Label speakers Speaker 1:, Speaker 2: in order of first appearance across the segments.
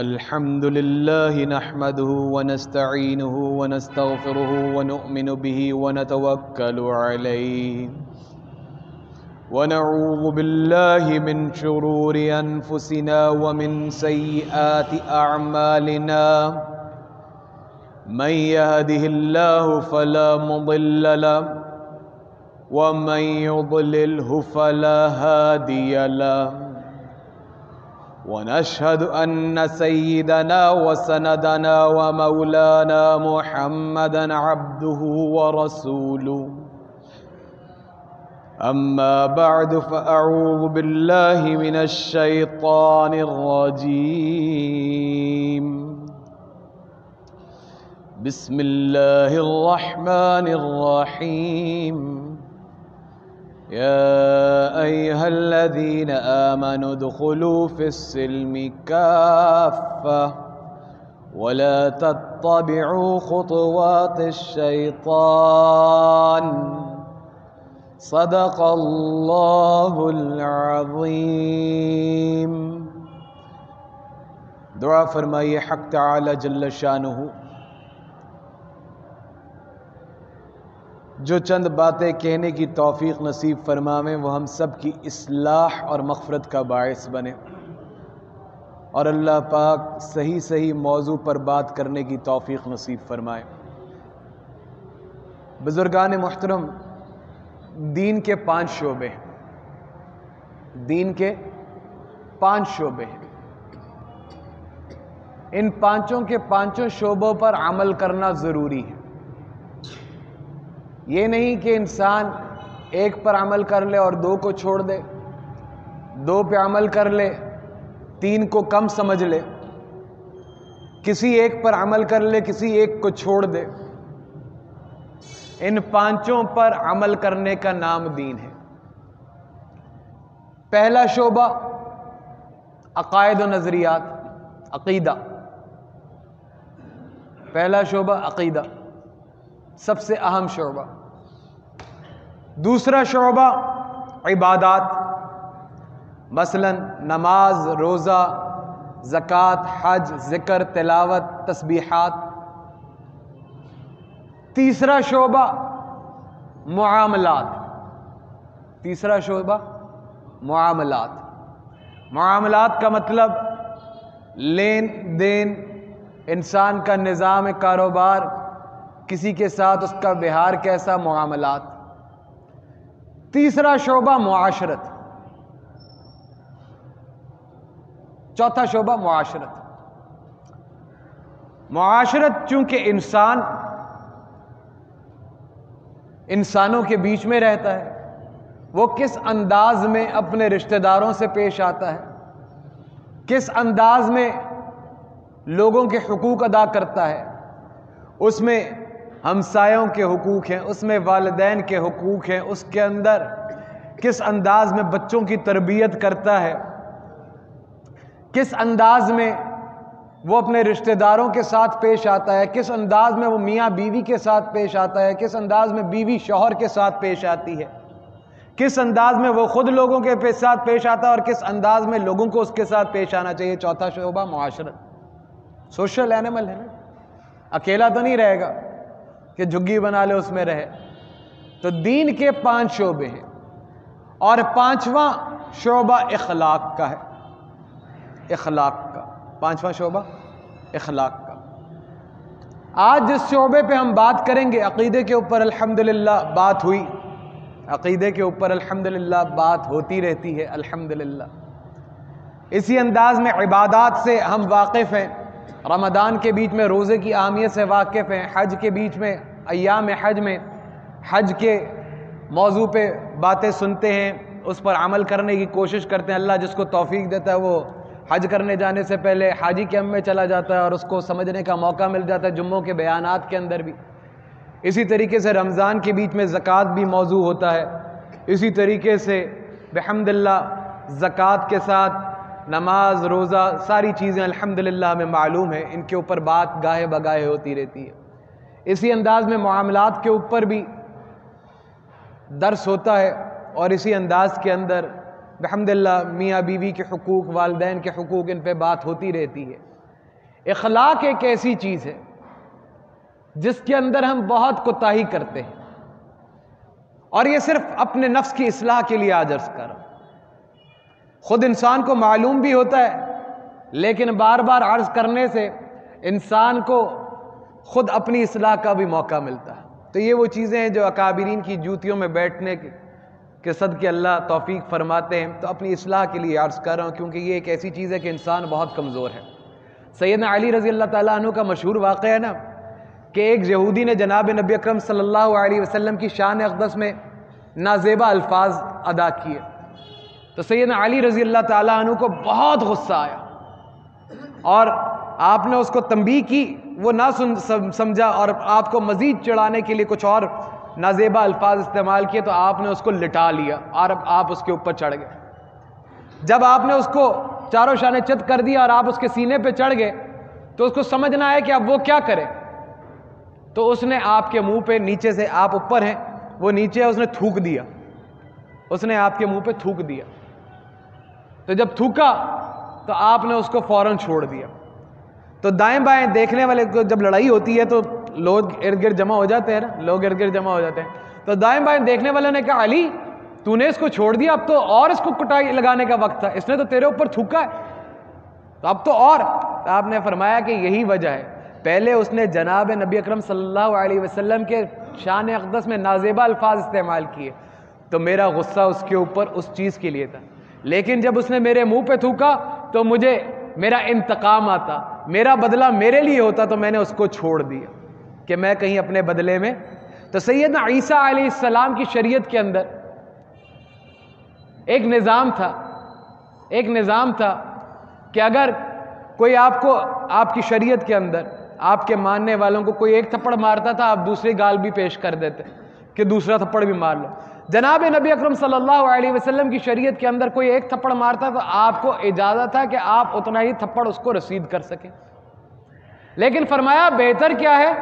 Speaker 1: الحمد لله نحمده ونستعينه ونستغفره ونؤمن به ونتوكل عليه ونعوذ بالله من شرور أنفسنا ومن سيئات أعمالنا من يهده الله فلا مضل له ومن يضلله فلا هادي له ونشهد أن سيدنا وسندنا ومولانا محمدا عبده ورسوله أما بعد فأعوذ بالله من الشيطان الرجيم بسم الله الرحمن الرحيم يا أيها الذين آمنوا ادخلوا في السلم كافة ولا تتبعوا خطوات الشيطان صدق الله العظيم. دعا فرمائیے حق تعالی جل شانہ جو چند باتیں کہنے کی توفیق نصیب فرمائیں وہ ہم سب کی اصلاح اور مغفرت کا باعث بنے، اور اللہ پاک صحیح صحیح موضوع پر بات کرنے کی توفیق نصیب فرمائے. بزرگان محترم، دین کے 5 شعبے ہیں. دین کے 5 شعبے ہیں. ان پانچوں کے پانچوں شعبوں پر عمل کرنا ضروری ہے. یہ نہیں کہ انسان ایک پر عمل کر لے اور 2 کو چھوڑ دے، 2 پہ عمل کر لے 3 کو کم سمجھ لے، کسی ایک پر عمل کر لے کسی ایک کو چھوڑ دے. ان پانچوں پر عمل کرنے کا نام دین ہے. پہلا شعبہ عقائد و نظریات، عقیدہ. پہلا شعبہ عقیدہ، سب سے اہم شعبہ. دوسرا شعبہ عبادات، مثلا نماز، روزہ، زکوٰۃ، حج، ذکر، تلاوت، تسبیحات. تیسرا شعبہ معاملات. تیسرا شعبہ معاملات. معاملات کا مطلب لین دین، انسان کا نظام کاروبار، کسی کے ساتھ اس کا ویہار کیسا، معاملات. تیسرا شعبہ معاشرت. چوتھا شعبہ معاشرت. معاشرت چونکہ انسانوں کے بیچ میں رہتا ہے، وہ کس انداز میں اپنے رشتہ داروں سے پیش آتا ہے، کس انداز میں لوگوں کے حقوق ادا کرتا ہے، اس میں ہمسایوں کے حقوق ہیں، اس میں والدین کے حقوق ہیں، اس کے اندر کس انداز میں بچوں کی تربیت کرتا ہے، کس انداز میں وہ اپنے رشتہ داروں کے ساتھ پیش آتا ہے، کس انداز میں وہ میاں بیوی کے ساتھ پیش آتا ہے، کس انداز میں بیوی شوہر کے ساتھ پیش آتی ہے، کس انداز میں وہ خود لوگوں کے ساتھ پیش آتا ہے اور کس انداز میں لوگوں کو اس کے ساتھ پیش آنا چاہیے. چوتھا شعبہ معاشرت. سوشل اینیمل ہے نا، اکیلا تو نہیں رہے گا کہ جھگی بنا لے اس میں رہے. تو دین کے 5 شعبے ہیں، اور 5واں شعبہ اخلاق کا ہے. اخلاق کا 5واں شعبہ اخلاق کا. آج جس شعبے پہ ہم بات کریں گے، عقیدے کے اوپر الحمدللہ بات ہوئی، عقیدے کے اوپر الحمدللہ بات ہوتی رہتی ہے الحمدللہ. اسی انداز میں عبادات سے ہم واقف ہیں، رمضان کے بیچ میں روزے کی اہمیت سے واقف ہیں، حج کے بیچ میں ایام حج میں حج کے موضوع پہ باتیں سنتے ہیں، اس پر عمل کرنے کی کوشش کرتے ہیں. اللہ جس کو توفیق دیتا ہے وہ حج کرنے جانے سے پہلے حاجی کیمپ میں چلا جاتا ہے اور اس کو سمجھنے کا موقع مل جاتا ہے جمعوں کے بیانات کے اندر بھی. اسی طریقے سے رمضان کے بیچ میں زکوٰۃ بھی موضوع ہوتا ہے. اسی طریقے سے بحمداللہ زکوٰۃ کے ساتھ نماز، روزہ، ساری چیزیں الحمدللہ ہمیں معلوم ہے، ان کے اوپر بات گاہے بگاہے ہوتی رہتی ہے. اسی انداز میں معاملات کے اوپر بھی درس ہوتا ہے، اور اسی انداز کے اندر بحمداللہ میاں بیوی کے حقوق، والدین کے حقوق، ان پہ بات ہوتی رہتی ہے. اخلاق ایک ایسی چیز ہے جس کے اندر ہم بہت کوتاہی کرتے ہیں، اور یہ صرف اپنے نفس کی اصلاح کے لیے آج عرض کر رہا ہوں۔ خود انسان کو معلوم بھی ہوتا ہے، لیکن بار بار عرض کرنے سے انسان کو خود اپنی اصلاح کا بھی موقع ملتا ہے۔ تو یہ وہ چیزیں ہیں جو اکابرین کی جوتیوں میں بیٹھنے کے صدقے اللہ توفیق فرماتے ہیں۔ تو اپنی اصلاح کے لیے عرض کر رہا ہوں، کیونکہ یہ ایک ایسی چیز ہے کہ انسان بہت کمزور ہے۔ سیدنا علی رضی اللہ تعالیٰ عنہ کا مشہور واقعہ ہے نا کہ ایک یہودی نے جناب نبی اکرم صلی اللہ علیہ وسلم کی شان اقدس میں نازیبا الفاظ ادا کیے، تو سیدنا علی رضی اللہ تعالیٰ عنہ کو بہت غصہ آیا، اور آپ نے اس کو تنبیہ کی، وہ نہ سمجھا، اور آپ کو مزید چڑھانے کے لیے کچھ اور نازیبا الفاظ استعمال کیے، تو آپ نے اس کو لٹا لیا اور اب آپ اس کے اوپر چڑھ گئے۔ جب آپ نے اس کو چاروں شانے چت کر دیا اور آپ اس کے سینے پہ چڑھ گئے، تو اس کو سمجھنا ہے کہ اب وہ کیا کرے، تو اس نے آپ کے منہ پہ نیچے سے، آپ اوپر ہیں وہ نیچے ہے، اس نے تھوک دیا، اس نے آپ کے منہ پہ تھوک دیا۔ تو جب تھوکا تو آپ نے اس کو فوراً چھوڑ دیا۔ تو دائیں بائیں دیکھنے والے کو، جب لڑائی ہوتی ہے تو لوگ ارد گرد جمع ہو جاتے ہیں نا، لوگ ارد گرد جمع ہو جاتے ہیں، تو دائیں بائیں دیکھنے والے نے کہا علی تو نے اس کو چھوڑ دیا، اب تو اور اس کو کٹائی لگانے کا وقت تھا، اس نے تو تیرے اوپر تھوکا ہے، تو اب تو اور۔ تو آپ نے فرمایا کہ یہی وجہ ہے، پہلے اس نے جناب نبی اکرم صلی اللہ علیہ وسلم کے شان اقدس میں نازیبا الفاظ استعمال کیے، تو میرا غصہ اس کے اوپر اس چیز کے لیے تھا، لیکن جب اس نے میرے منہ پہ تھوکا تو مجھے میرا انتقام آتا، میرا بدلہ میرے لیے ہوتا، تو میں نے اس کو چھوڑ دیا کہ میں کہیں اپنے بدلے میں۔ تو سیدنا عیسیٰ علیہ السلام کی شریعت کے اندر ایک نظام تھا کہ اگر کوئی آپ کو، آپ کی شریعت کے اندر آپ کے ماننے والوں کو کوئی ایک تھپڑ مارتا تھا، آپ دوسری گال بھی پیش کر دیتے کہ دوسرا تھپڑ بھی مار لو۔ جناب نبی اکرم صلی اللہ علیہ وسلم کی شریعت کے اندر کوئی ایک تھپڑ مارتا تو آپ کو اجازت ہے کہ آپ اتنا ہی تھپڑ اس کو رسید کر سکیں، لیکن فرمایا بہتر کیا ہے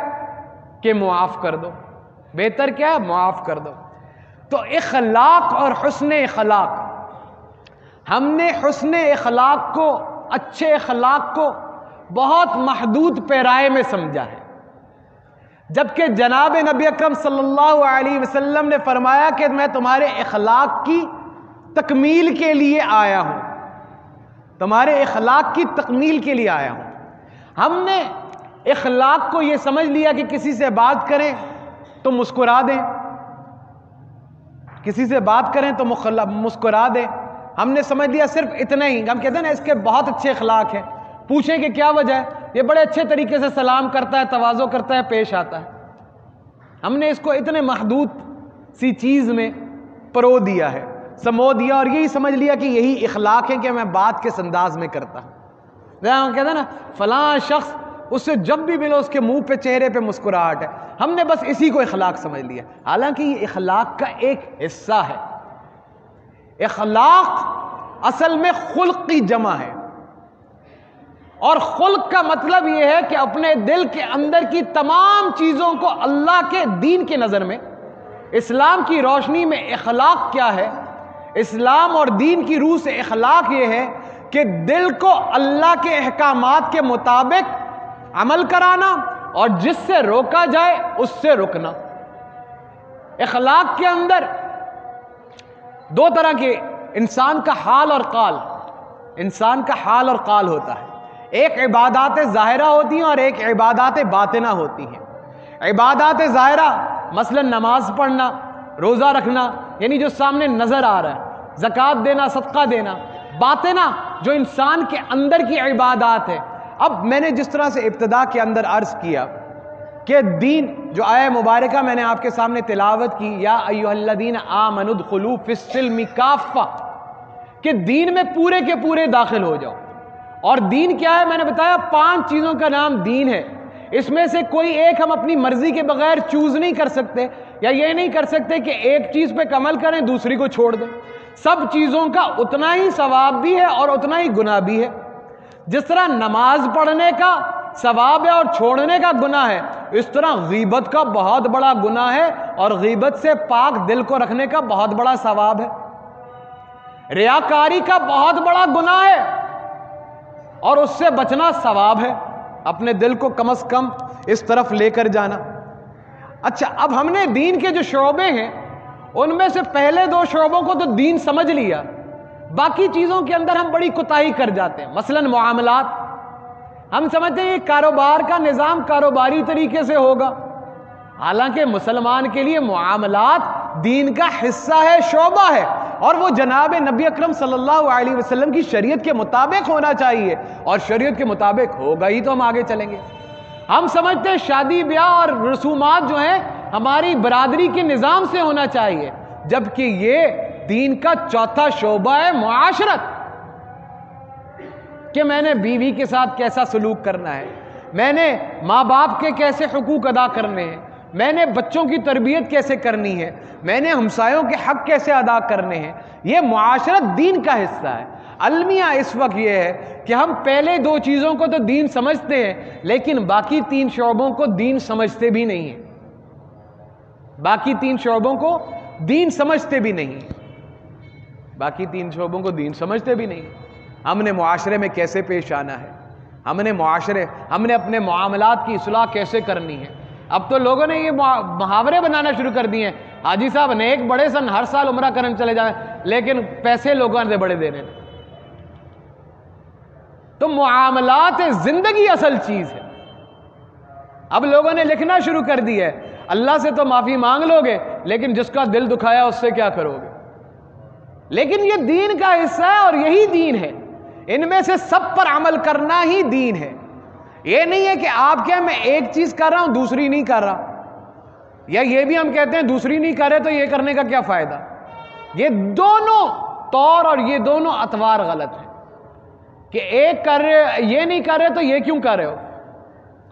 Speaker 1: کہ معاف کر دو، بہتر کیا ہے معاف کر دو۔ تو اخلاق اور حسن اخلاق، ہم نے حسن اخلاق کو، اچھے اخلاق کو بہت محدود پیرائے میں سمجھا ہے، جبکہ جناب نبی اکرم صلی اللہ علیہ وسلم نے فرمایا کہ میں تمہارے اخلاق کی تکمیل کے لیے آیا ہوں، تمہارے اخلاق کی تکمیل کے لیے آیا ہوں۔ ہم نے اخلاق کو یہ سمجھ لیا کہ کسی سے بات کریں تو مسکرا دیں، کسی سے بات کریں تو مسکرا دیں، ہم نے سمجھ لیا صرف اتنا ہی۔ ہم کہتے ہیں نا اس کے بہت اچھے اخلاق ہیں، پوچھیں کہ کیا وجہ ہے، یہ بڑے اچھے طریقے سے سلام کرتا ہے، تواضع کرتا ہے، پیش آتا ہے۔ ہم نے اس کو اتنے محدود سی چیز میں پرو دیا ہے، سمو دیا، اور یہی سمجھ لیا کہ یہی اخلاق ہے کہ میں بات کس انداز میں کرتا ہوں۔ ہم کہتے ہیں نا فلاں شخص، اس سے جب بھی ملو اس کے منہ پہ، چہرے پہ مسکراہٹ ہے، ہم نے بس اسی کو اخلاق سمجھ لیا، حالانکہ یہ اخلاق کا ایک حصہ ہے۔ اخلاق اصل میں خلق کی جمع ہے، اور خلق کا مطلب یہ ہے کہ اپنے دل کے اندر کی تمام چیزوں کو اللہ کے دین کے نظر میں، اسلام کی روشنی میں اخلاق کیا ہے، اسلام اور دین کی روح سے اخلاق یہ ہے کہ دل کو اللہ کے احکامات کے مطابق عمل کرانا، اور جس سے روکا جائے اس سے رکنا۔ اخلاق کے اندر دو طرح کے انسان کا حال اور قال، انسان کا حال اور قال ہوتا ہے، ایک عبادات ظاہرہ ہوتی ہیں اور ایک عبادات باطنہ ہوتی ہیں۔ عبادات ظاہرہ مثلا نماز پڑھنا، روزہ رکھنا، یعنی جو سامنے نظر آ رہا ہے، زکوٰۃ دینا، صدقہ دینا۔ باطنہ جو انسان کے اندر کی عبادات ہے۔ اب میں نے جس طرح سے ابتدا کے اندر عرض کیا کہ دین، جو آیہ مبارکہ میں نے آپ کے سامنے تلاوت کی، یا ایھا الذین آمنوا ادخلوا فی السلم کافہ، کہ دین میں پورے کے پورے داخل ہو جاؤ۔ اور دین کیا ہے؟ میں نے بتایا 5 چیزوں کا نام دین ہے، اس میں سے کوئی ایک ہم اپنی مرضی کے بغیر چوز نہیں کر سکتے، یا یہ نہیں کر سکتے کہ ایک چیز پہ عمل کریں دوسری کو چھوڑ دیں۔ سب چیزوں کا اتنا ہی ثواب بھی ہے اور اتنا ہی گناہ بھی ہے۔ جس طرح نماز پڑھنے کا ثواب ہے اور چھوڑنے کا گناہ ہے، اس طرح غیبت کا بہت بڑا گناہ ہے اور غیبت سے پاک دل کو رکھنے کا بہت بڑا ثواب ہے۔ ریاکاری کا بہت بڑا گناہ ہے اور اس سے بچنا ثواب ہے۔ اپنے دل کو کم از کم اس طرف لے کر جانا. اچھا اب ہم نے دین کے جو شعبے ہیں ان میں سے پہلے 2 شعبوں کو تو دین سمجھ لیا, باقی چیزوں کے اندر ہم بڑی کوتاہی کر جاتے ہیں. مثلا معاملات, ہم سمجھتے ہیں یہ کاروبار کا نظام کاروباری طریقے سے ہوگا, حالانکہ مسلمان کے لیے معاملات دین کا حصہ ہے, شعبہ ہے, اور وہ جناب نبی اکرم صلی اللہ علیہ وسلم کی شریعت کے مطابق ہونا چاہیے, اور شریعت کے مطابق ہوگا ہی تو ہم آگے چلیں گے. ہم سمجھتے ہیں شادی بیاہ اور رسومات جو ہیں ہماری برادری کے نظام سے ہونا چاہیے, جبکہ یہ دین کا چوتھا شعبہ ہے معاشرت, کہ میں نے بیوی کے ساتھ کیسا سلوک کرنا ہے, میں نے ماں باپ کے کیسے حقوق ادا کرنے ہیں, میں نے بچوں کی تربیت کیسے کرنی ہے, میں نے ہمسایوں کے حق کیسے ادا کرنے ہیں. یہ معاشرت دین کا حصہ ہے. المیہ اس وقت یہ ہے کہ ہم پہلے 2 چیزوں کو تو دین سمجھتے ہیں, لیکن باقی 3 شعبوں کو دین سمجھتے بھی نہیں ہیں. باقی 3 شعبوں کو دین سمجھتے بھی نہیں ہیں. باقی 3 شعبوں کو دین سمجھتے بھی نہیں. ہم نے معاشرے میں کیسے پیش آنا ہے, ہم نے اپنے معاملات کی اصلاح کیسے کرنی ہے. اب تو لوگوں نے یہ محاورے بنانا شروع کر دیے ہیں, حاجی صاحب نیک بڑے سن, ہر سال عمرہ کرنے چلے جائیں, لیکن پیسے لوگوں سے بڑے دینے. تو معاملات زندگی اصل چیز ہے. اب لوگوں نے لکھنا شروع کر دی ہے, اللہ سے تو معافی مانگ لو گے, لیکن جس کا دل دکھایا اس سے کیا کرو گے. لیکن یہ دین کا حصہ ہے, اور یہی دین ہے. ان میں سے سب پر عمل کرنا ہی دین ہے. یہ نہیں ہے کہ آپ کیا میں ایک چیز کر رہا ہوں دوسری نہیں کر رہا, یا یہ بھی ہم کہتے ہیں دوسری نہیں کر رہے تو یہ کرنے کا کیا فائدہ. یہ دونوں طور اور یہ دونوں اطوار غلط ہیں, کہ ایک کر رہے یہ نہیں کر رہے تو یہ کیوں کر رہے ہو.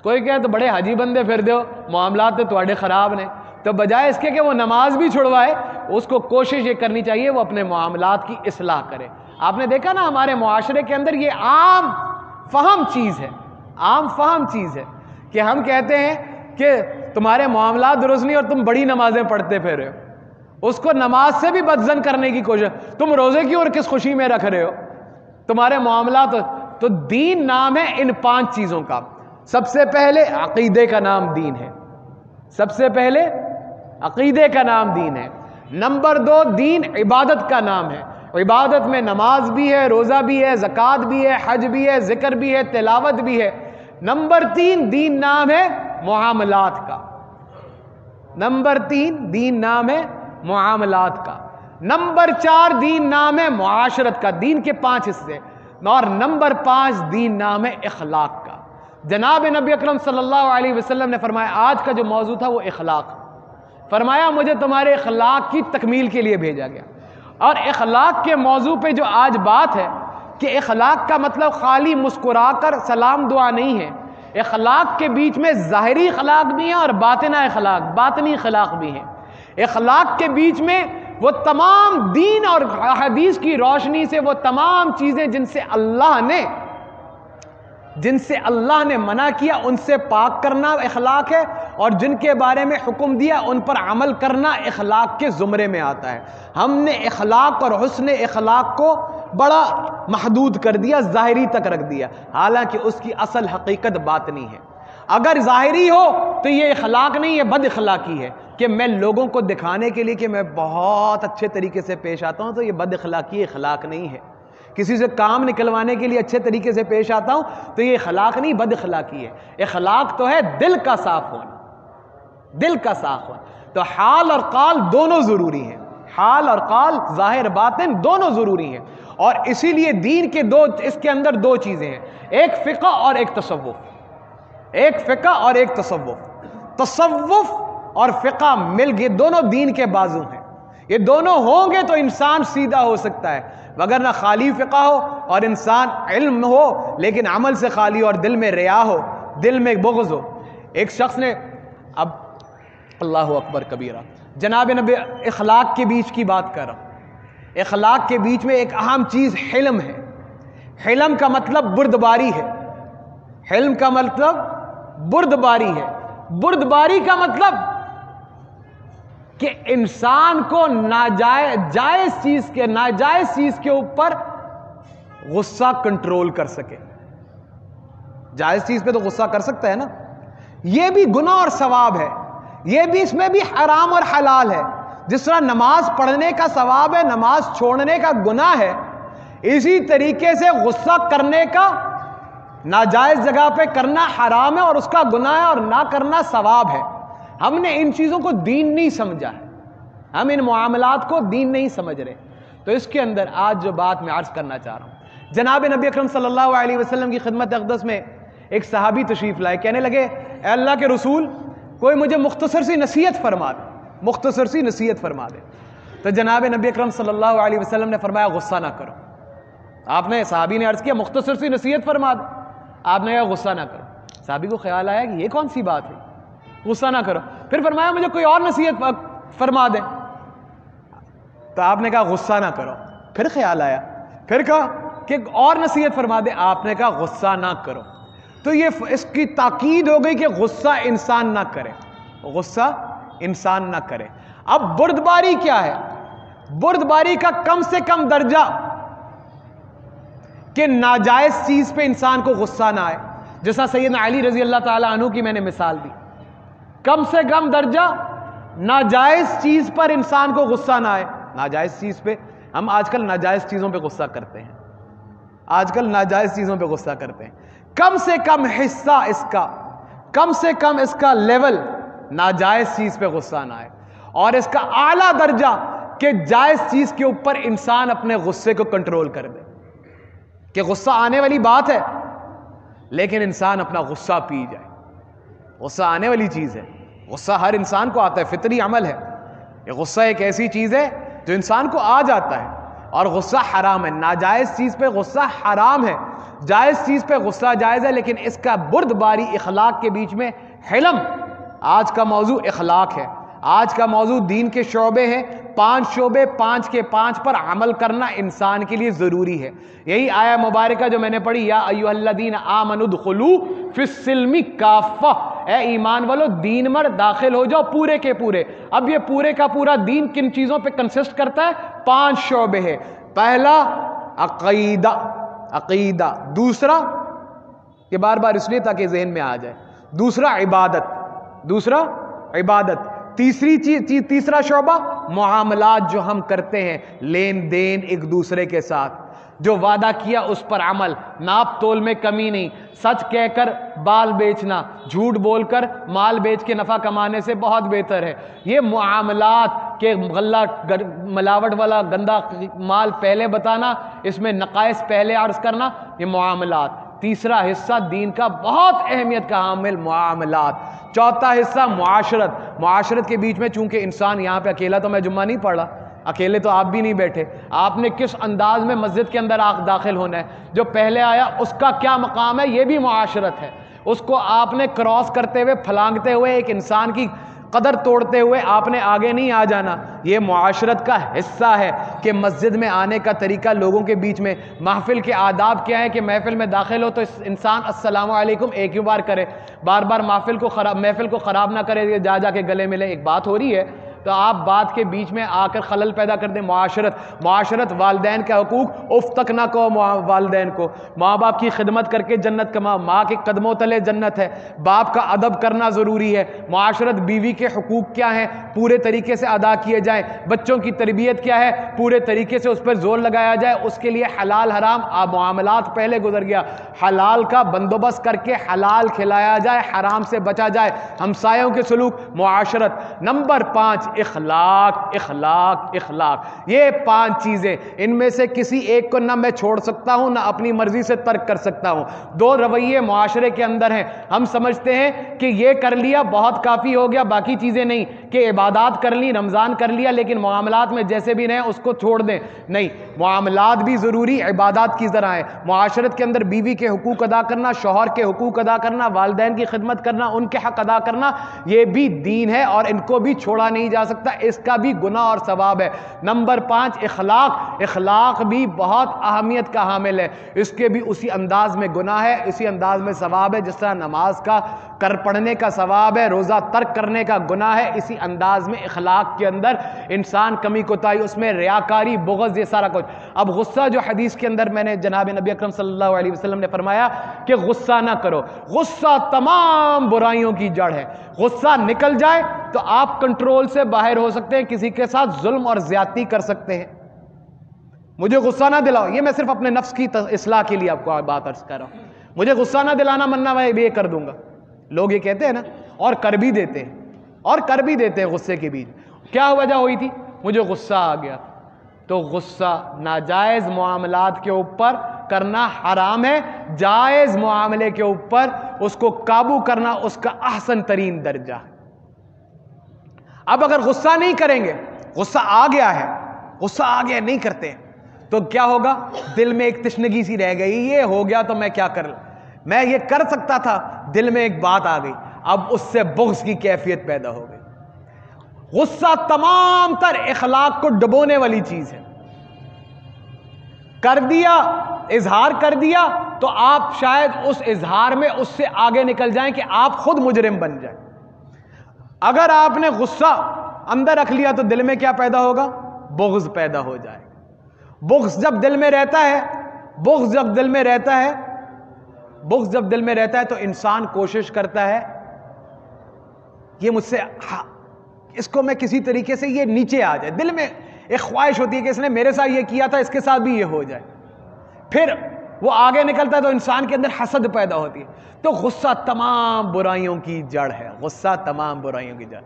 Speaker 1: کوئی کہے تو بڑے حاجی بندے پھر دو, معاملات تو تواڈے خراب نے, تو بجائے اس کے کہ وہ نماز بھی چھڑوائے, اس کو کوشش یہ کرنی چاہیے وہ اپنے معاملات کی اصلاح کرے. آپ نے دیکھا نا ہمارے معاشرے کے اندر یہ عام فہم چیز ہے کہ ہم کہتے ہیں کہ تمہارے معاملات درست نہیں اور تم بڑی نمازیں پڑھتے پھر رہے ہو. اس کو نماز سے بھی بدزن کرنے کی کوشش, تم روزے کی اور کس خوشی میں رکھ رہے ہو, تمہارے معاملات. تو دین نام ہے ان 5 چیزوں کا. سب سے پہلے عقیدے کا نام دین ہے. سب سے پہلے عقیدے کا نام دین ہے. نمبر 2 دین عبادت کا نام ہے. عبادت میں نماز بھی ہے, روزہ بھی ہے, زکوٰۃ بھی ہے, حج بھی ہے, ذکر بھی ہے, تلاوت بھی ہے. نمبر 3 دین نام ہے معاملات کا. نمبر 3 دین نام ہے معاملات کا. نمبر 4 دین نام ہے معاشرت کا. دین کے 5 حصے. اور نمبر 5 دین نام ہے اخلاق کا. جناب نبی اکرم صلی اللہ علیہ وسلم نے فرمایا, آج کا جو موضوع تھا وہ اخلاق, فرمایا مجھے تمہارے اخلاق کی تکمیل کے لیے بھیجا گیا. اور اخلاق کے موضوع پہ جو آج بات ہے کہ اخلاق کا مطلب خالی مسکرا کر سلام دعا نہیں ہے. اخلاق کے بیچ میں ظاہری اخلاق بھی ہیں اور باطنی اخلاق بھی ہیں. اخلاق کے بیچ میں وہ تمام دین اور حدیث کی روشنی سے وہ تمام چیزیں جن سے اللہ نے منع کیا ان سے پاک کرنا اخلاق ہے, اور جن کے بارے میں حکم دیا ان پر عمل کرنا اخلاق کے زمرے میں آتا ہے. ہم نے اخلاق اور حسن اخلاق کو بڑا محدود کر دیا, ظاہری تک رکھ دیا, حالانکہ اس کی اصل حقیقت باطنی ہے. اگر ظاہری ہو تو یہ اخلاق نہیں, یہ بد اخلاقی ہے, کہ میں لوگوں کو دکھانے کے لیے کہ میں بہت اچھے طریقے سے پیش آتا ہوں, تو یہ بد اخلاقی, اخلاق نہیں ہے. کسی سے کام نکلوانے کے لیے اچھے طریقے سے پیش آتا ہوں تو یہ اخلاق نہیں, بد اخلاقی ہے. اخلاق تو ہے دل کا صاف ہونا, دل کا صاف ہونا. تو حال اور قال دونوں ضروری ہیں. حال اور قال, ظاہر باطن دونوں ضروری ہیں. اور اسی لیے دین کے اس کے اندر 2 چیزیں ہیں, ایک فقہ اور ایک تصوف. ایک فقہ اور ایک تصوف. تصوف اور فقہ مل گئے, دونوں دین کے بازو ہیں. یہ دونوں ہوں گے تو انسان سیدھا ہو سکتا ہے, وگرنہ خالی فقہ ہو اور انسان علم ہو لیکن عمل سے خالی اور دل میں ریا ہو, دل میں بغض ہو. ایک شخص نے, اب اللہ اکبر کبیرہ, جناب نبی اخلاق کے بیچ کی بات کر رہا ہوں. اخلاق کے بیچ میں ایک اہم چیز حلم ہے. حلم کا مطلب بردباری ہے. حلم کا مطلب بردباری ہے. بردباری کا مطلب کہ انسان کو ناجائز چیز کے اوپر غصہ کنٹرول کر سکے. جائز چیز پہ تو غصہ کر سکتا ہے نا. یہ بھی گناہ اور ثواب ہے, یہ بھی اس میں بھی حرام اور حلال ہے. جس طرح نماز پڑھنے کا ثواب ہے, نماز چھوڑنے کا گناہ ہے, اسی طریقے سے غصہ کرنے کا, ناجائز جگہ پہ کرنا حرام ہے اور اس کا گناہ ہے, اور نہ کرنا ثواب ہے. ہم نے ان چیزوں کو دین نہیں سمجھا ہے, ہم ان معاملات کو دین نہیں سمجھ رہے. تو اس کے اندر آج جو بات میں عرض کرنا چاہ رہا ہوں, جناب نبی اکرم صلی اللہ علیہ وسلم کی خدمت اقدس میں ایک صحابی تشریف لائے, کہنے لگے اے اللہ کے رسول, کوئی مجھے مختصر سی نصیحت فرما دے, مختصر سی نصیحت فرما دے. تو جناب نبی اکرم صلی اللہ علیہ وسلم نے فرمایا غصہ نہ کرو. آپ نے, صحابی نے عرض کیا مختصر سی نصیحت فرما دے, آپ نے کہا غصہ نہ کرو. صحابی کو خیال آیا کہ یہ کون سی بات ہے, غصہ نہ کرو. پھر فرمایا مجھے کوئی اور نصیحت فرما دے. تو آپ نے کہا غصہ نہ کرو. پھر خیال آیا, پھر کہا کہ اور نصیحت فرما دے. آپ نے کہا غصہ نہ کرو. تو یہ اس کی تاکید ہو گئی کہ غصہ انسان نہ کرے, غصہ انسان نہ کرے. اب بردباری کیا ہے؟ بردباری کا کم سے کم درجہ کہ ناجائز چیز پہ انسان کو غصہ نہ آئے. جیسا سیدنا علی رضی اللہ تعالیٰ عنہ کی میں نے مثال دی, کم سے کم درجہ ناجائز چیز پر انسان کو غصہ نہ آئے. ناجائز چیز پہ, ہم آج کل ناجائز چیزوں پہ غصہ کرتے ہیں, آج کل ناجائز چیزوں پہ غصہ کرتے ہیں. کم سے کم حصہ اس کا, کم سے کم اس کا لیول ناجائز چیز پہ غصہ نہ آئے. اور اس کا اعلیٰ درجہ کہ جائز چیز کے اوپر انسان اپنے غصے کو کنٹرول کر دے, کہ غصہ آنے والی بات ہے لیکن انسان اپنا غصہ پی جائے. غصہ آنے والی چیز ہے, غصہ ہر انسان کو آتا ہے, فطری عمل ہے. یہ غصہ ایک ایسی چیز ہے جو انسان کو آ جاتا ہے, اور غصہ حرام ہے. ناجائز چیز پہ غصہ حرام ہے, جائز چیز پہ غصہ جائز ہے, لیکن اس کا بردباری اخلاق کے بیچ میں حلم. آج کا موضوع اخلاق ہے, آج کا موضوع دین کے شعبے ہیں. 5 شعبے, 5 کے 5 پر عمل کرنا انسان کے لیے ضروری ہے. یہی آیہ مبارکہ جو میں نے پڑھی, یا ایھا الذین آمنوا ادخلوا فی السلم کافہ, اے ایمان والو دین میں داخل ہو جاؤ پورے کے پورے. اب یہ پورے کا پورا دین کن چیزوں پہ کنسسٹ کرتا ہے؟ 5 شعبے ہیں. پہلا عقیدہ, عقیدہ. دوسرا, یہ بار بار اس لیے تاکہ ذہن میں آ جائے, دوسرا عبادت, دوسرا عبادت. تیسرا شعبہ معاملات جو ہم کرتے ہیں, لین دین ایک دوسرے کے ساتھ, جو وعدہ کیا اس پر عمل, ناپ تول میں کمی نہیں, سچ کہہ کر بال بیچنا, جھوٹ بول کر مال بیچ کے نفع کمانے سے بہت بہتر ہے. یہ معاملات کے غلہ ملاوٹ والا گندا مال پہلے بتانا, اس میں نقائص پہلے عرض کرنا, یہ معاملات. تیسرا حصہ دین کا بہت اہمیت کا حامل معاملات. چوتھا حصہ معاشرت. معاشرت کے بیچ میں چونکہ انسان, یہاں پہ اکیلا تو میں جمعہ نہیں پڑھ رہا, اکیلے تو آپ بھی نہیں بیٹھے, آپ نے کس انداز میں مسجد کے اندر داخل ہونا ہے, جو پہلے آیا اس کا کیا مقام ہے, یہ بھی معاشرت ہے. اس کو آپ نے کراس کرتے ہوئے, پھلانگتے ہوئے, ایک انسان کی قدر توڑتے ہوئے آپ نے آگے نہیں آ جانا. یہ معاشرت کا حصہ ہے کہ مسجد میں آنے کا طریقہ, لوگوں کے بیچ میں محفل کے آداب کیا ہے, کہ محفل میں داخل ہو تو انسان السلام علیکم ایک ہی بار کرے, بار بار محفل کو خراب نہ کرے, جا جا کے گلے ملے. ایک بات ہو رہی ہے تو آپ بات کے بیچ میں آ کر خلل پیدا کر دیں. معاشرت, والدین کا حقوق اف تک نہ کہو والدین کو, ماں باپ کی خدمت کر کے جنت کماؤ, ماں کے قدموں تلے جنت ہے, باپ کا ادب کرنا ضروری ہے. معاشرت, بیوی کے حقوق کیا ہیں, پورے طریقے سے ادا کیے جائیں. بچوں کی تربیت کیا ہے, پورے طریقے سے اس پر زور لگایا جائے. اس کے لیے حلال حرام معاملات پہلے گزر گیا, حلال کا بندوبست کر کے حلال کھلایا جائے, حرام سے بچا جائے. ہمسایوں کے سلوک, معاشرت. نمبر 5 اخلاق. یہ 5 چیزیں, ان میں سے کسی ایک کو نہ میں چھوڑ سکتا ہوں, نہ اپنی مرضی سے ترک کر سکتا ہوں. 2 رویے معاشرے کے اندر ہیں. ہم سمجھتے ہیں کہ یہ کر لیا بہت کافی ہو گیا, باقی چیزیں نہیں, کہ عبادات کر لی, رمضان کر لیا, لیکن معاملات میں جیسے بھی رہیں اس کو چھوڑ دیں. نہیں, معاملات بھی ضروری, عبادات کی ذرائع. معاشرت کے اندر بیوی کے حقوق ادا کرنا, شوہر کے حقوق ادا کرنا, والدین کی خدمت کرنا, ان کے حق ادا کرنا, یہ بھی دین ہے, اور ان کو بھی چھوڑا نہیں جا سکتا، اس کا بھی گناہ اور ثواب ہے۔ نمبر 5 اخلاق، اخلاق بھی بہت اہمیت کا حامل ہے، اس کے بھی اسی انداز میں گناہ ہے، اسی انداز میں ثواب ہے، جس طرح نماز کا کر پڑھنے کا ثواب ہے، روزہ ترک کرنے کا گناہ ہے، اسی انداز میں اخلاق کے اندر انسان کمی کوتاہی، اس میں ریاکاری، بغض، یہ سارا کچھ۔ اب غصہ جو حدیث کے اندر میں نے جناب نبی اکرم صلی اللہ علیہ وسلم نے فرمایا کہ غصہ نہ کرو، غصہ تمام برائیوں کی جڑ ہے۔ غصہ نکل جائے تو آپ کنٹرول سے باہر ہو سکتے ہیں، کسی کے ساتھ ظلم اور زیادتی کر سکتے ہیں۔ مجھے غصہ نہ دلاؤ، یہ میں صرف اپنے نفس کی اصلاح کے لیے آپ کو بات عرض کر رہا ہوں۔ مجھے غصہ نہ دلانا، مننا میں یہ کر دوں گا، لوگ یہ کہتے ہیں نا، اور کر بھی دیتے ہیں، اور کر بھی دیتے ہیں غصے کے بیچ۔ کیا وجہ ہوئی تھی؟ مجھے غصہ آ گیا۔ تو غصہ ناجائز معاملات کے اوپر کرنا حرام ہے، جائز معاملے کے اوپر اس کو قابو کرنا اس کا احسن ترین درجہ ہے۔ اب اگر غصہ نہیں کریں گے، غصہ آ گیا ہے، غصہ آ گیا نہیں کرتے، تو کیا ہوگا؟ دل میں ایک تشنگی سی رہ گئی، یہ ہو گیا تو میں کیا کر لوں، میں یہ کر سکتا تھا، دل میں ایک بات آ گئی، اب اس سے بغض کی کیفیت پیدا ہو گئی۔ غصہ تمام تر اخلاق کو ڈبونے والی چیز ہے۔ کر دیا، اظہار کر دیا تو آپ شاید اس اظہار میں اس سے آگے نکل جائیں کہ آپ خود مجرم بن جائیں۔ اگر آپ نے غصہ اندر رکھ لیا تو دل میں کیا پیدا ہوگا؟ بغض پیدا ہو جائے۔ بغض جب دل میں رہتا ہے، بغض جب دل میں رہتا ہے، بغض جب دل میں رہتا ہے تو انسان کوشش کرتا ہے یہ مجھ سے، اس کو میں کسی طریقے سے یہ نیچے آ جائے، دل میں ایک خواہش ہوتی ہے کہ اس نے میرے ساتھ یہ کیا تھا، اس کے ساتھ بھی یہ ہو جائے۔ پھر وہ آگے نکلتا ہے تو انسان کے اندر حسد پیدا ہوتی ہے۔ تو غصہ تمام برائیوں کی جڑ ہے، غصہ تمام برائیوں کی جڑ۔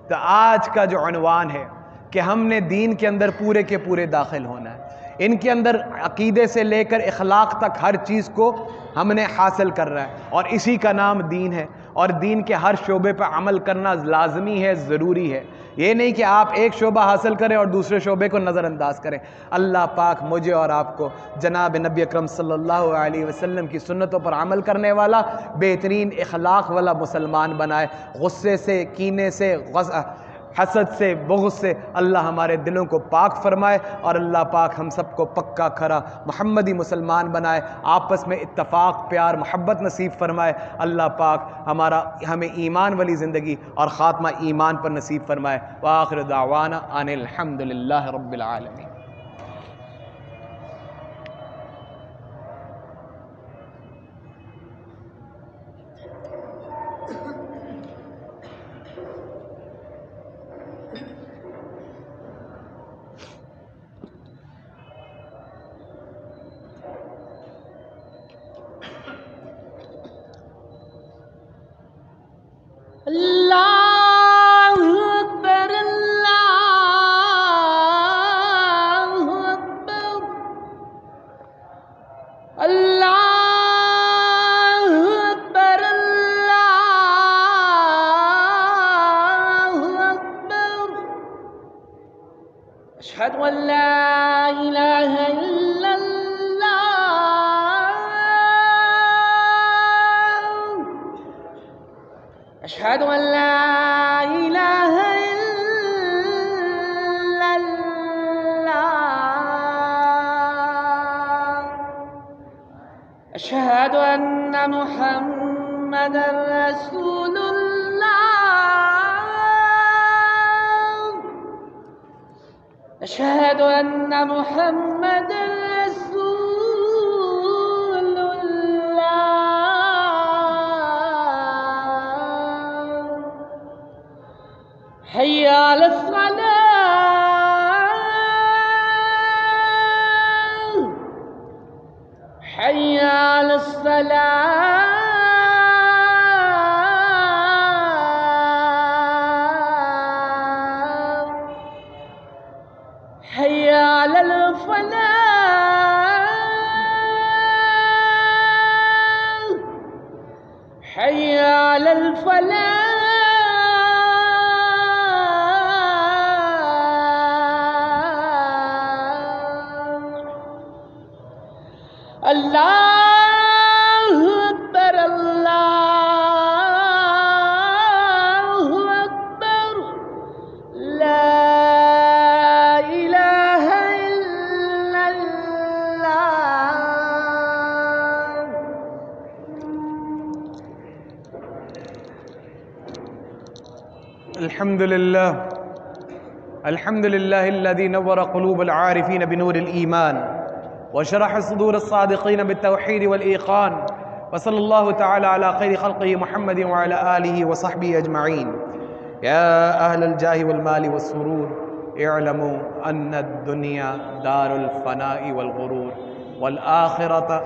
Speaker 1: تو آج کا جو عنوان ہے کہ ہم نے دین کے اندر پورے کے پورے داخل ہونا ہے، ان کے اندر عقیدے سے لے کر اخلاق تک ہر چیز کو ہم نے حاصل کر رہا ہے، اور اسی کا نام دین ہے، اور دین کے ہر شعبے پر عمل کرنا لازمی ہے، ضروری ہے۔ یہ نہیں کہ آپ ایک شعبہ حاصل کریں اور دوسرے شعبے کو نظر انداز کریں۔ اللہ پاک مجھے اور آپ کو جناب نبی اکرم صلی اللہ علیہ وسلم کی سنتوں پر عمل کرنے والا بہترین اخلاق والا مسلمان بنائے۔ غصے سے، کینے سے، حسد سے، بغض سے اللہ ہمارے دلوں کو پاک فرمائے، اور اللہ پاک ہم سب کو پکا کھرا محمدی مسلمان بنائے، آپس میں اتفاق، پیار، محبت نصیب فرمائے۔ اللہ پاک ہمیں ایمان والی زندگی اور خاتمہ ایمان پر نصیب فرمائے۔ وآخر دعوانا ان الحمد للہ رب العالمین۔
Speaker 2: اللہ اکبر، اللہ اکبر، اللہ اکبر، اللہ اکبر، اشہد ان لا الہ الا اللہ، اشہد ان لا الہ الا اللہ، اشہد ان محمد رسول اللہ، اشہد ان محمد رسول اللہ، حی علی الصلاة، حی علی الصلاة، حی علی الفلاح، حی علی الفلاح، اللہ اکبر، اللہ اکبر، لا
Speaker 1: الحمد لله الحمد لله الذي نور قلوب العارفين بنور الإيمان وشرح صدور الصادقين بالتوحيد والإيقان، وصلى الله تعالى على خير خلقه محمد وعلى آله وصحبه أجمعين. يا أهل الجاه والمال والسرور، اعلموا أن الدنيا دار الفناء والغرور، والآخرة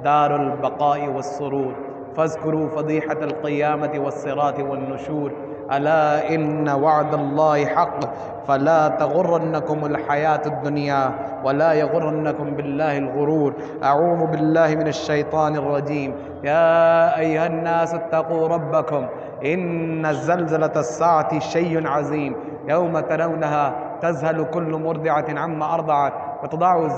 Speaker 1: دار البقاء والسرور، فاذكروا فضيحة القيامة والصراط والنشور. ألا إن وعد الله حق فلا تغرنكم الحياة الدنيا ولا يغرنكم بالله الغرور. أعوذ بالله من الشيطان الرجيم. يا أيها الناس اتقوا ربكم إن زلزلة الساعة شيء عظيم، يوم ترونها تذهل كل مرضعة عما أرضعت وتضع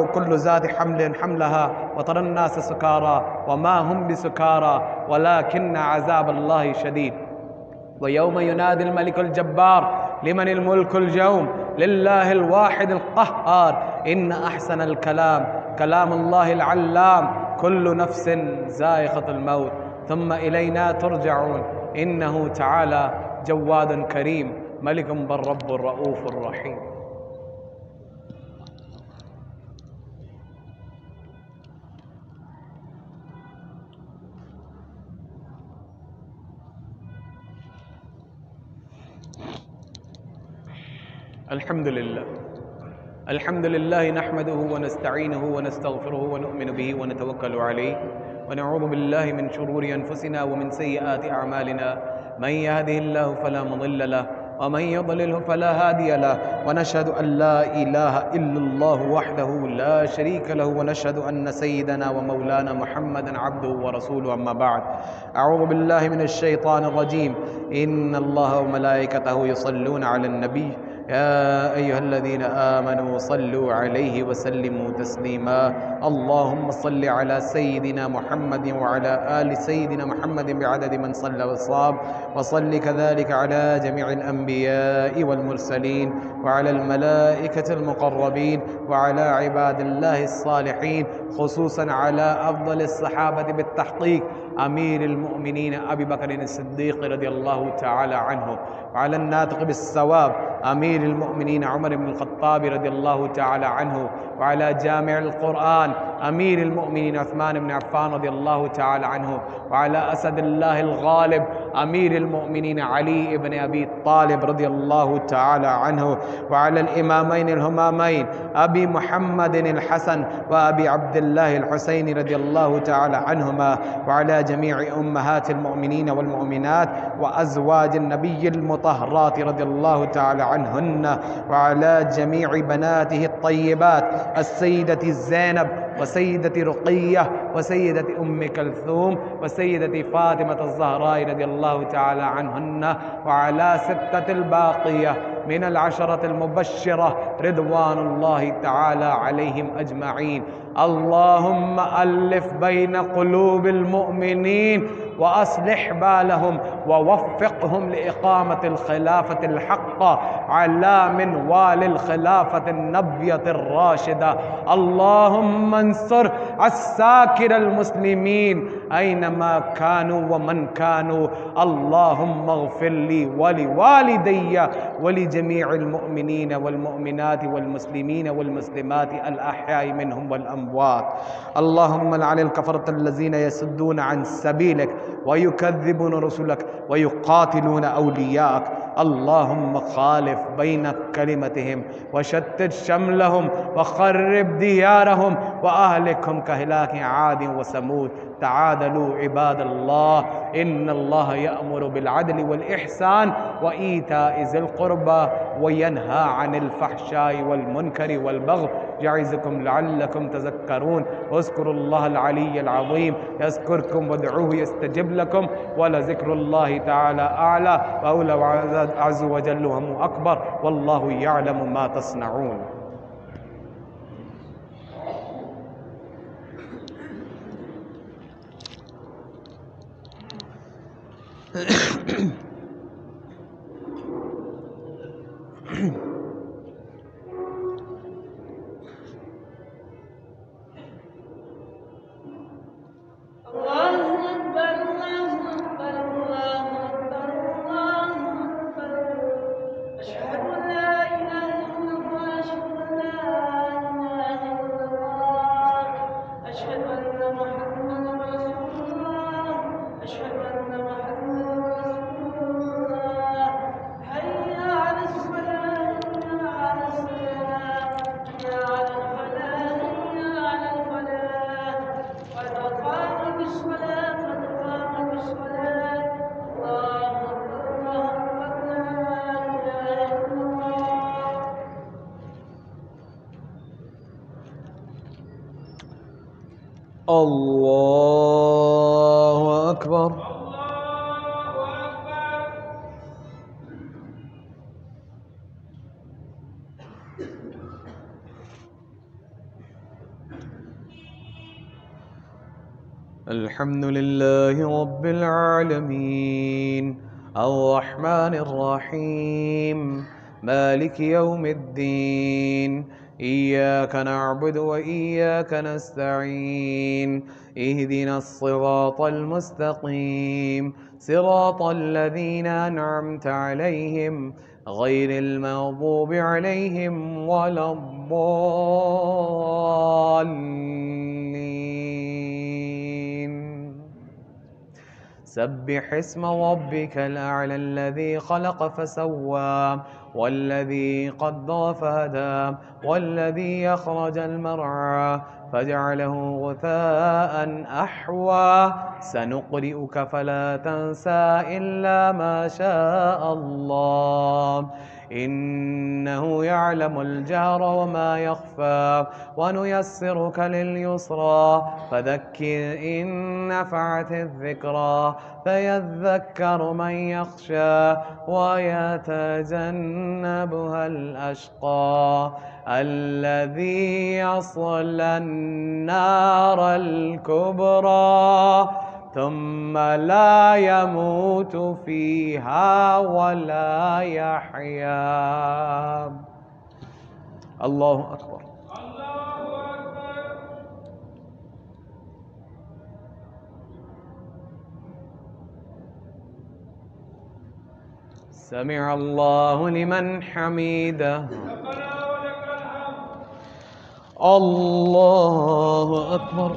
Speaker 1: كل ذات حمل حملها، وترى الناس سكارى وما هم بسكارى ولكن عذاب الله شديد. ويوم ينادي الملك الجبار لمن الملك اليوم، لله الواحد القهار. إن أحسن الكلام كلام الله العلام، كل نفس ذائقة الموت ثم إلينا ترجعون. إنه تعالى جواد كريم، ملك بر رب رؤوف رحيم. الحمد لله نحمده ونستعينه ونستغفره ونؤمن به ونتوكل عليه، ونعوذ بالله من شرور أنفسنا ومن سيئات أعمالنا. من يهده الله فلا مضل له ومن يضلله فلا هادي له، ونشهد أن لا إله إلا الله وحده لا شريك له، ونشهد أن سيدنا ومولانا محمدا عبده ورسوله. أما بعد، أعوذ بالله من الشيطان الرجيم. إن الله وملائكته يصلون على النبي، يا أيها الذين آمنوا صلوا عليه وسلموا تسليما. اللهم صل على سيدنا محمد وعلى آل سيدنا محمد بعدد من صلى وصام، وصل كذلك على جميع الأنبياء والمرسلين وعلى الملائكة المقربين وعلى عباد الله الصالحين، خصوصا على أفضل الصحابة بالتحقيق أمير المؤمنين أبي بكر الصديق رضي الله تعالى عنه، وعلى الناطق بالصواب أمير المؤمنين عمر بن الخطاب رضي الله تعالى عنه، وعلى جامع القرآن أمير المؤمنين عثمان بن عفان رضي الله تعالى عنه، وعلى أسد الله الغالب أمير المؤمنين علي بن أبي طالب رضي الله تعالى عنه، وعلى الإمامين الهمامين أبي محمد الحسن وأبي عبد الله الحسين رضي الله تعالى عنهما، وعلى جميع أمهات المؤمنين والمؤمنات وأزواج النبي المطهرات رضي الله تعالى عنهن، وعلى جميع بناته الطيبات السيدة زينب وسيدة رقية وسيدة أم كلثوم وسيدة فاطمة الزهراء رضي الله تعالى عنهن، وعلى ستة الباقية من العشرة المبشرة رضوان الله تعالى عليهم أجمعين. اللهم ألف بين قلوب المؤمنين وأصلح بالهم ووفقهم لإقامة الخلافة الحقة على منوال الخلافة النبية الراشدة. اللهم انصر الساكر المسلمين أينما كانوا ومن كانوا. اللهم اغفر لي ولوالدي ولجميع المؤمنين والمؤمنات والمسلمين والمسلمات الأحياء منهم والأموات. اللهم لعن الكفرة الذين يصدون عن سبيلك ويكذبون رسلك ويقاتلون أولياءك. اللهم خالف بين كلمتهم وشتت شملهم وخرب ديارهم وأهلكهم كهلاك عاد وثمود. تعادلوا عباد الله، إن الله يأمر بالعدل والإحسان وإيتاء ذي القربى وينهى عن الفحشاء والمنكر والبغي، يعظكم لعلكم تذكرون. واذكروا الله العلي العظيم يذكركم وادعوه يستجب لكم، ولذكر الله تعالى أعلى وأولى عز وجل وهم أكبر، والله يعلم ما تصنعون.
Speaker 2: الله أكبر الله أكبر. أشهد أن محمدا رسول الله أشهد أن محمدا رسول الله حي على الصلاة حي على الصلاة حي على الفلاح حي على الفلاح قد قامت الصلاة قد قامت الصلاة الله أكبر الله أكبر لا إله إلا الله.
Speaker 1: الله أكبر. الحمد لله رب العالمين الرحمن الرحيم مالك يوم الدين إياك نعبد وإياك نستعين اهدنا الصراط المستقيم صراط الذين أنعمت عليهم غير المغضوب عليهم ولا الضالين. سبح اسم ربك الأعلى الذي خلق فسوى والذي قدر فهدى والذي أخرج المرعى فجعله غثاء أحوى سنقرئك فلا تنسى إلا ما شاء الله إنه يعلم الجهر وما يخفى ونيسرك لليسرى فذكر إن نفعت الذكرى فيذكر من يخشى ويتجنبها الأشقى الذي يصلى النار الكبرى ثم لا يموت فيها ولا يحيا. الله أكبر. سمع الله لمن حمده. الله أكبر.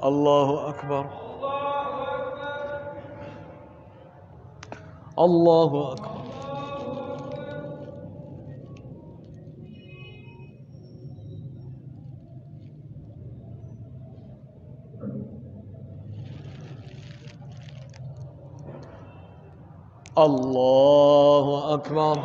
Speaker 1: الله أكبر. الله أكبر. الله أكبر.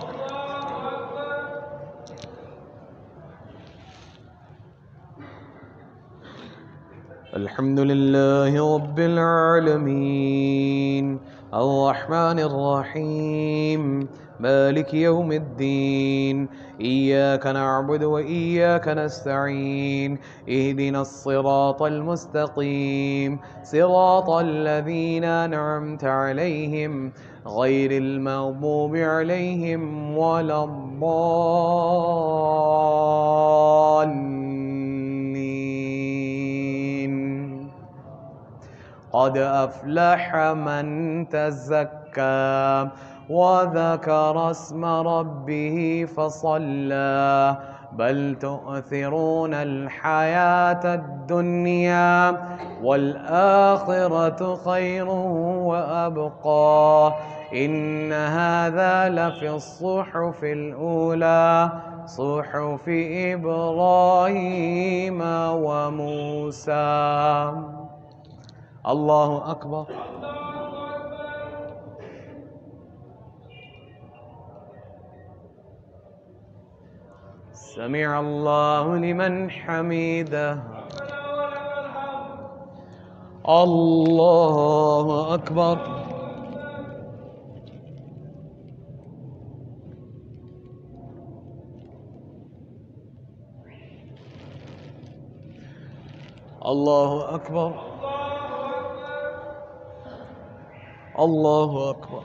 Speaker 1: الحمد لله رب العالمين الرحمن الرحيم مالك يوم الدين إياك نعبد وإياك نستعين اهدنا الصراط المستقيم صراط الذين أنعمت عليهم غير المغضوب عليهم ولا الضالين. قد أفلح من تزكى وذكر اسم ربه فصلى بل تؤثرون الحياة الدنيا والآخرة خير وأبقى إن هذا لفي الصحف الأولى صحف إبراهيم وموسى. الله أكبر. سمع الله لمن حمده. الله أكبر. الله أكبر. الله أكبر.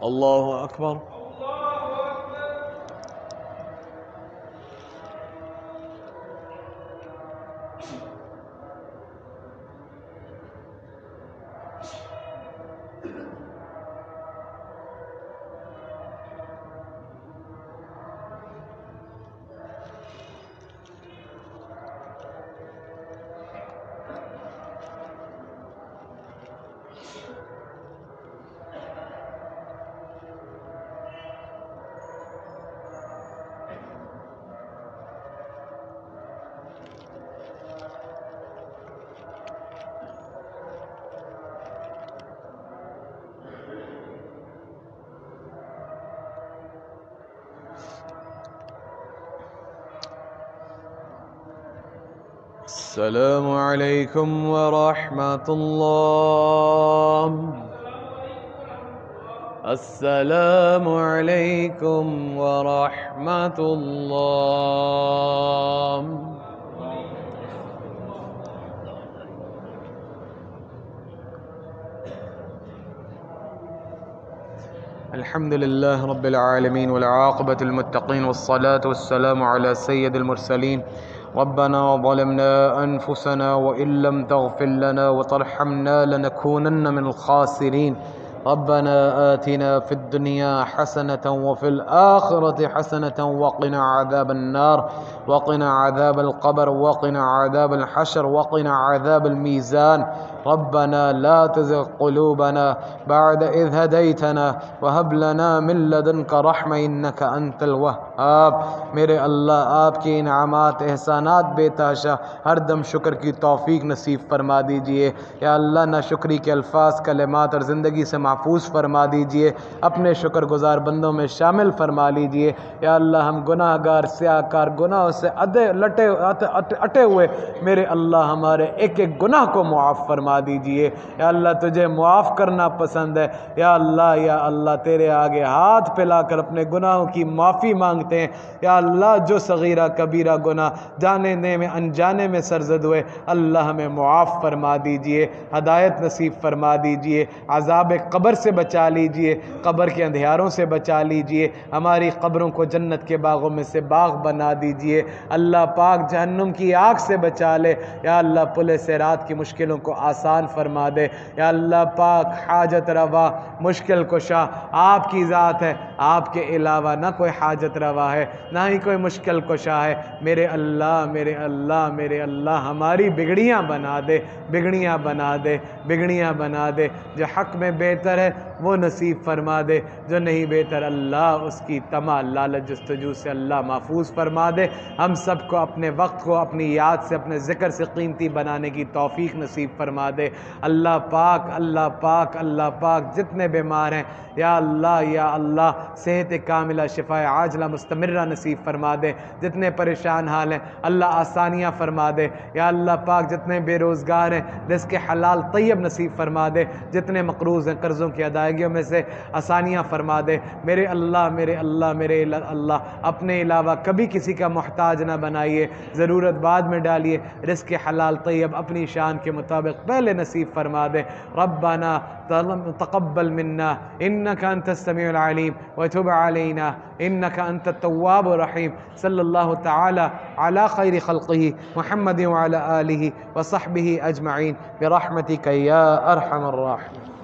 Speaker 1: الله أكبر. السلام علیکم ورحمۃ اللہ. السلام علیکم ورحمۃ اللہ. الحمد للہ رب العالمین والعاقبۃ للمتقین والصلاة والسلام علی سید المرسلین. ربنا ظلمنا انفسنا وإن لم تغفر لنا وترحمنا لنكونن من الخاسرین. ربنا آتنا في الدنيا حسنة وفي الآخرة حسنة وقنا عذاب النار وقنا عذاب القبر وقنا عذاب الحشر وقنا عذاب الميزان. ربنا لا تزغ قلوبنا بعد إذ هديتنا وهب لنا من لدنك رحمة إنك أنت الوهاب. میرے اللہ آپ کی انعامات احسانات بے تحاشا ہر دم شکر کی توفیق نصیب فرما دیجئے. یا اللہ نہ شکری کے الفاظ کلمات اور زندگی سے محفوظ فرما دیجئے. اپنے شکر گزار بندوں میں شامل فرما لیجئے. یا اللہ ہم گناہ گار سیاہ کار گناہوں سے اٹے ہوئے میرے اللہ ہمارے ایک ایک گناہ کو معاف فرما دیجئے. یا اللہ تجھے معاف کرنا پسند ہے. یا اللہ تیرے آگے ہاتھ پھیلا کر اپنے گناہوں کی معافی مانگتے ہیں. یا اللہ جو صغیرہ کبیرہ گناہ جانے میں انجانے میں سرزد ہوئے اللہ ہمیں معاف فرما دیجئے. ہدایت نصیب فرما دیجئے. عذاب قبر سے بچا لیجئے. قبر کے اندھیاروں سے بچا لیجئے. ہماری قبروں کو جنت کے باغوں میں سے باغ بنا دیجئے. اللہ پاک جہنم کی آگ سے بچا لے. یا اللہ پل صراط کی مشکلوں کو آسان فرما دے. یا اللہ پاک حاجت روا مشکل کشا آپ کی ذات ہے. آپ کے علاوہ نہ کوئی حاجت روا ہے نہ ہی کوئی مشکل کشا ہے. میرے اللہ میرے اللہ میرے اللہ ہماری بگڑیاں بنا دے. بگڑیاں بنا دے. بگڑیاں بنا دے. جو حق میں بہتر ہے وہ نصیب فرما دے. جو نہیں بہتر اللہ اس کی طمع لالچ جستجو سے اللہ محفوظ فرما دے. ہم سب کو اپنے وقت کو اپنی یاد سے اپنے ذکر سے قیمتی بنانے کی توفیق نصیب فرما دے. اللہ پاک اللہ پاک اللہ پاک جتنے بیمار ہیں یا اللہ صحت کاملہ شفا عاجلہ مستمرہ نصیب فرما دے. جتنے پریشان حال ہیں اللہ آسانیاں فرما دے. یا اللہ پاک جتنے بے روزگار ہیں رزق حلال طیب نصیب فرما دے. جتنے مقروض ہیں قرضوں کی ادائیگیوں میں سے آسانیاں فرما دے. میرے اللہ میرے اللہ میرے اللہ اپنے علاوہ کبھی کسی کا محتاج نہ بنائیے. ضرورت بعد میں ڈالیے. رزق حلال طیب اپنی شان کے مطابق پہلے نصیب فرما دے. ربنا تقبل منا انك انت السميع العليم وتب علينا انك انت التواب الرحيم. صلی اللہ تعالی على خیر خلقه محمد وعلى آله وصحبه اجمعین برحمتك یا ارحم الراحمین.